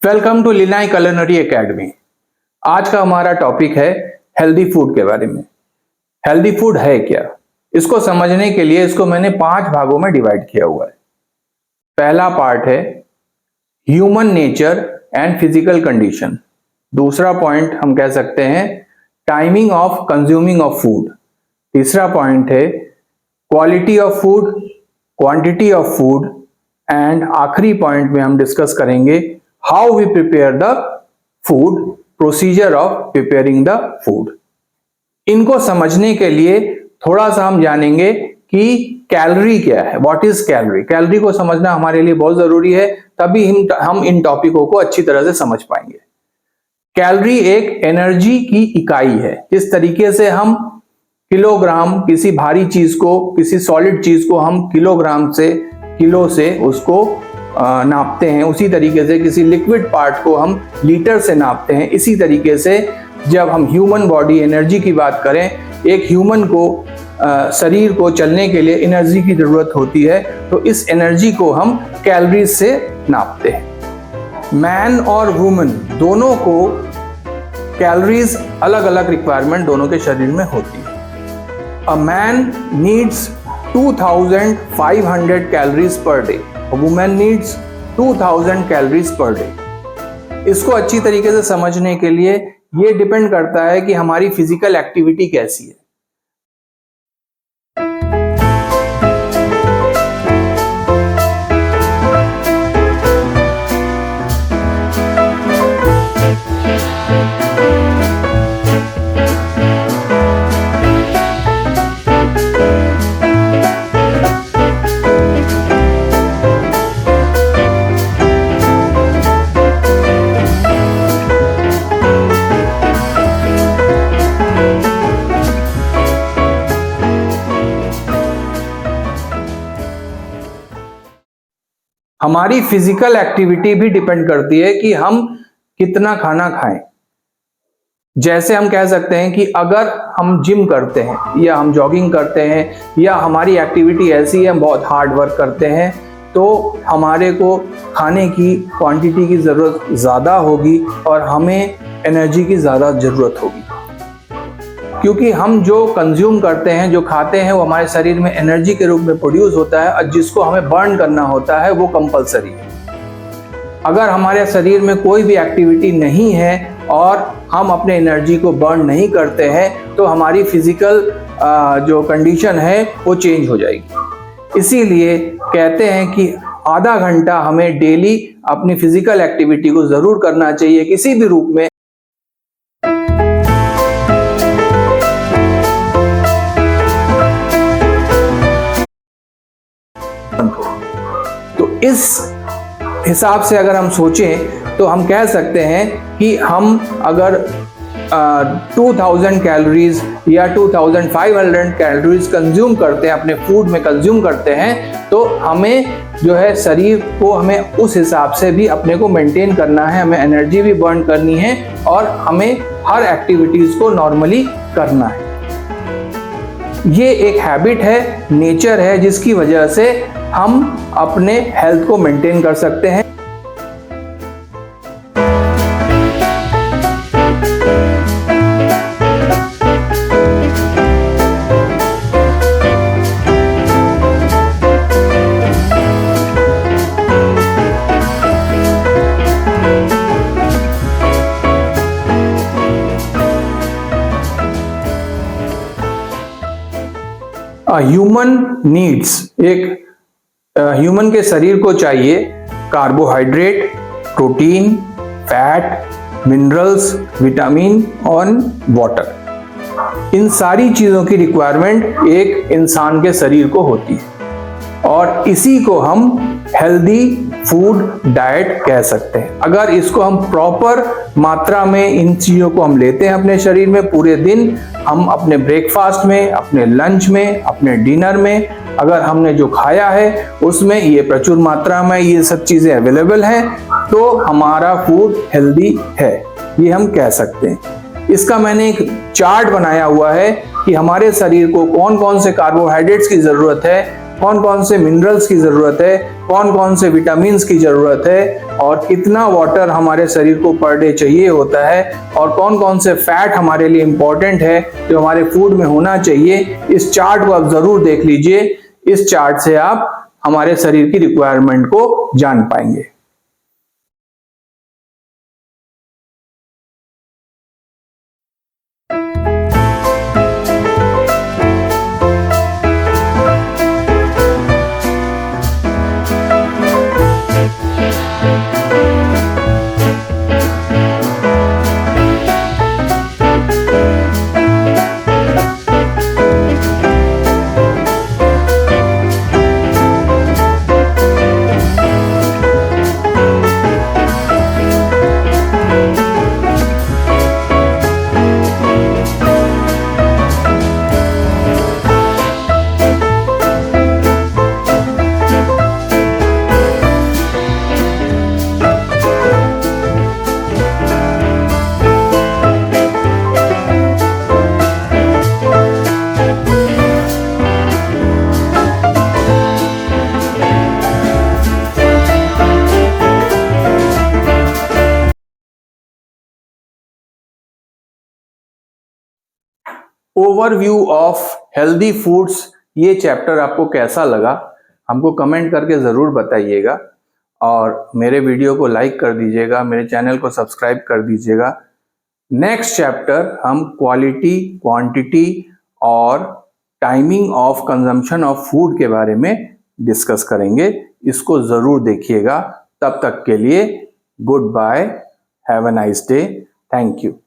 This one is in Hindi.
वेलकम टू लिनाई कुलिनरी एकेडमी। आज का हमारा टॉपिक है हेल्दी फूड के बारे में। हेल्दी फूड है क्या, इसको समझने के लिए इसको मैंने 5 भागों में डिवाइड किया हुआ है। पहला पार्ट है human nature and physical condition. दूसरा पॉइंट हम कह सकते हैं timing of consuming of food. तीसरा पॉइंट है quality of food, quantity of food and आखिरी पॉइंट में हम डिस्कस करेंगे how we prepare the food, procedure of preparing the food. इनको समझने के लिए थोड़ा सा हम जानेंगे कि कैलोरी क्या है, व्हाट इज कैलोरी। कैलोरी को समझना हमारे लिए बहुत जरूरी है, तभी हम इन टॉपिकों को अच्छी तरह से समझ पाएंगे। कैलोरी एक एनर्जी की इकाई है। जिस तरीके से हम किलोग्राम किसी भारी चीज को, किसी सॉलिड चीज को हम किलोग्राम से, किलो से उसको नापते हैं, उसी तरीके से किसी लिक्विड पार्ट को हम लीटर से नापते हैं। इसी तरीके से जब हम ह्यूमन बॉडी एनर्जी की बात करें, एक ह्यूमन को शरीर को चलने के लिए एनर्जी की जरूरत होती है, तो इस एनर्जी को हम कैलोरीज से नापते हैं। मैन और वुमेन दोनों को कैलोरीज अलग अलग रिक्वायरमेंट दोनों के शरीर में होती है। A man needs 2500 calories per day, women needs 2000 calories per day. इसको अच्छी तरीके से समझने के लिए ये डिपेंड करता है कि हमारी फिजिकल एक्टिविटी कैसी है। हमारी फिजिकल एक्टिविटी भी डिपेंड करती है कि हम कितना खाना खाएं। जैसे हम कह सकते हैं कि अगर हम जिम करते हैं या हम जॉगिंग करते हैं या हमारी एक्टिविटी ऐसी है, हम बहुत हार्ड वर्क करते हैं, तो हमारे को खाने की क्वांटिटी की ज़रूरत ज़्यादा होगी और हमें एनर्जी की ज़्यादा ज़रूरत होगी, क्योंकि हम जो कंज्यूम करते हैं, जो खाते हैं, वो हमारे शरीर में एनर्जी के रूप में प्रोड्यूस होता है और जिसको हमें बर्न करना होता है वो कंपलसरी है। अगर हमारे शरीर में कोई भी एक्टिविटी नहीं है और हम अपने एनर्जी को बर्न नहीं करते हैं, तो हमारी फिजिकल जो कंडीशन है वो चेंज हो जाएगी। इसीलिए कहते हैं कि आधा घंटा हमें डेली अपनी फिजिकल एक्टिविटी को ज़रूर करना चाहिए किसी भी रूप में। तो इस हिसाब से अगर हम सोचें तो हम कह सकते हैं कि हम अगर 2000 कैलोरीज या 2500 कैलोरीज कंज्यूम करते हैं, अपने फूड में कंज्यूम करते हैं, तो हमें जो है शरीर को हमें उस हिसाब से भी अपने को मेंटेन करना है, हमें एनर्जी भी बर्न करनी है और हमें हर एक्टिविटीज को नॉर्मली करना है। ये एक हैबिट है, नेचर है, जिसकी वजह से हम अपने हेल्थ को मेंटेन कर सकते हैं। ह्यूमन नीड्स, एक ह्यूमन के शरीर को चाहिए carbohydrate, protein, fat, minerals, vitamin और वाटर। इन सारी चीजों की रिक्वायरमेंट एक इंसान के शरीर को होती है और इसी को हम हेल्दी फूड डाइट कह सकते हैं। अगर इसको हम प्रॉपर मात्रा में इन चीज़ों को हम लेते हैं अपने शरीर में पूरे दिन, हम अपने ब्रेकफास्ट में, अपने लंच में, अपने डिनर में अगर हमने जो खाया है उसमें ये प्रचुर मात्रा में ये सब चीज़ें अवेलेबल हैं, तो हमारा फूड हेल्दी है, ये हम कह सकते हैं। इसका मैंने एक चार्ट बनाया हुआ है कि हमारे शरीर को कौन कौन से कार्बोहाइड्रेट्स की ज़रूरत है, कौन कौन से मिनरल्स की जरूरत है, कौन कौन से विटामिन्स की जरूरत है, और कितना वाटर हमारे शरीर को पर डे चाहिए होता है, और कौन कौन से फैट हमारे लिए इंपॉर्टेंट है जो हमारे फूड में होना चाहिए। इस चार्ट को आप जरूर देख लीजिए। इस चार्ट से आप हमारे शरीर की रिक्वायरमेंट को जान पाएंगे। ओवरव्यू ऑफ हेल्दी फूड्स, ये चैप्टर आपको कैसा लगा हमको कमेंट करके ज़रूर बताइएगा, और मेरे वीडियो को लाइक कर दीजिएगा, मेरे चैनल को सब्सक्राइब कर दीजिएगा। नेक्स्ट चैप्टर हम क्वालिटी, क्वांटिटी और timing of consumption of food के बारे में डिस्कस करेंगे। इसको ज़रूर देखिएगा। तब तक के लिए goodbye, have a nice day, thank you.